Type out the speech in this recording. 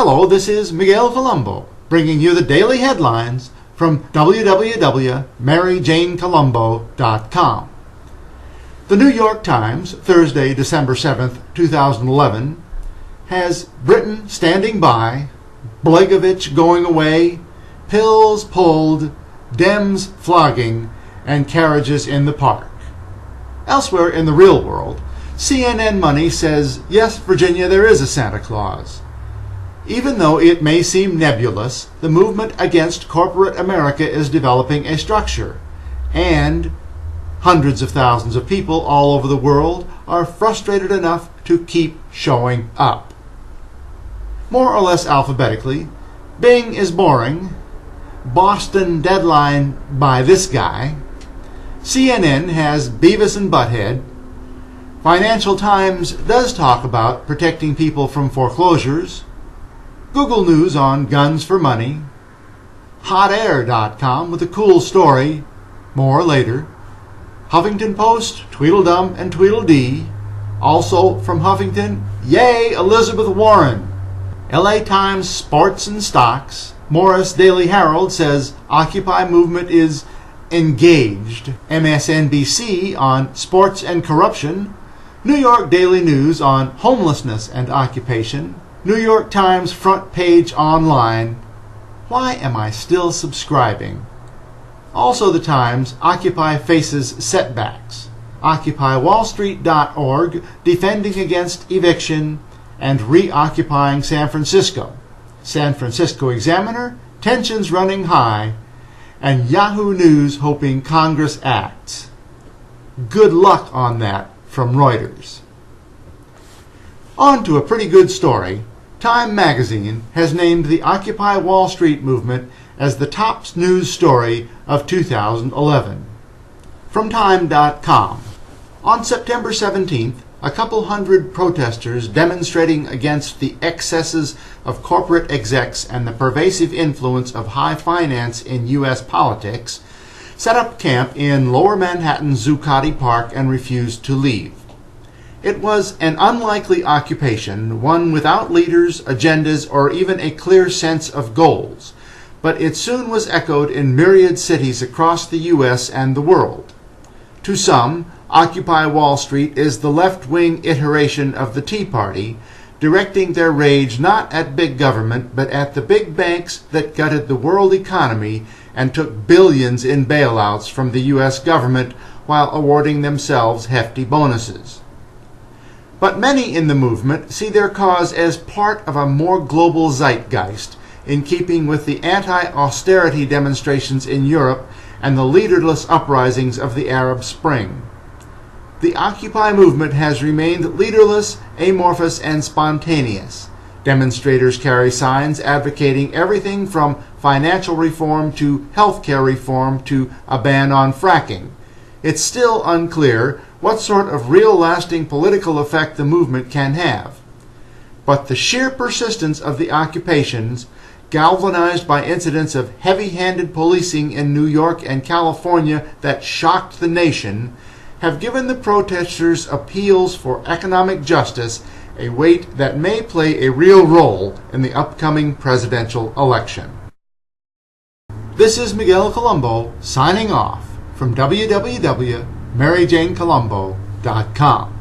Hello, this is Miguel Colombo, bringing you the daily headlines from www.maryjanecolombo.com. The New York Times, Thursday, December 7th, 2011, has Britain standing by, Blagojevich going away, pills pulled, dems flogging, and carriages in the park. Elsewhere in the real world, cnnmoney says, yes, Virginia, there is a Santa Claus. Even though it may seem nebulous, the movement against corporate America is developing a structure, and hundreds of thousands of people all over the world are frustrated enough to keep showing up. More or less alphabetically, Bing is boring, Boston Deadline by this guy, CNN has Beavis and Butthead, Financial Times does talk about protecting people from foreclosures, Google News on guns for money, hotair.com with a cool story, more later, Huffington Post, Tweedledum and Tweedledee, also from Huffington, yay Elizabeth Warren, LA Times Sports and Stocks, Morris Daily Herald says Occupy movement is engaged, MSNBC on sports and corruption, New York Daily News on homelessness and occupation, New York Times front page online, why am I still subscribing? Also the Times, Occupy faces setbacks, OccupyWallStreet.org defending against eviction and reoccupying San Francisco, San Francisco Examiner, tensions running high, and Yahoo News hoping Congress acts. Good luck on that from Reuters. On to a pretty good story. Time magazine has named the Occupy Wall Street movement as the top news story of 2011. From Time.com. On September 17th, a couple hundred protesters demonstrating against the excesses of corporate execs and the pervasive influence of high finance in U.S. politics set up camp in Lower Manhattan's Zuccotti Park and refused to leave. It was an unlikely occupation, one without leaders, agendas, or even a clear sense of goals, but it soon was echoed in myriad cities across the U.S. and the world. To some, Occupy Wall Street is the left-wing iteration of the Tea Party, directing their rage not at big government, but at the big banks that gutted the world economy and took billions in bailouts from the U.S. government while awarding themselves hefty bonuses. But many in the movement see their cause as part of a more global zeitgeist, in keeping with the anti-austerity demonstrations in Europe and the leaderless uprisings of the Arab Spring. The Occupy movement has remained leaderless, amorphous, and spontaneous. Demonstrators carry signs advocating everything from financial reform to healthcare reform to a ban on fracking. It's still unclear what sort of real lasting political effect the movement can have. But the sheer persistence of the occupations, galvanized by incidents of heavy-handed policing in New York and California that shocked the nation, have given the protesters' appeals for economic justice a weight that may play a real role in the upcoming presidential election. This is Miguel Colombo signing off from www.maryjanecolombo.com.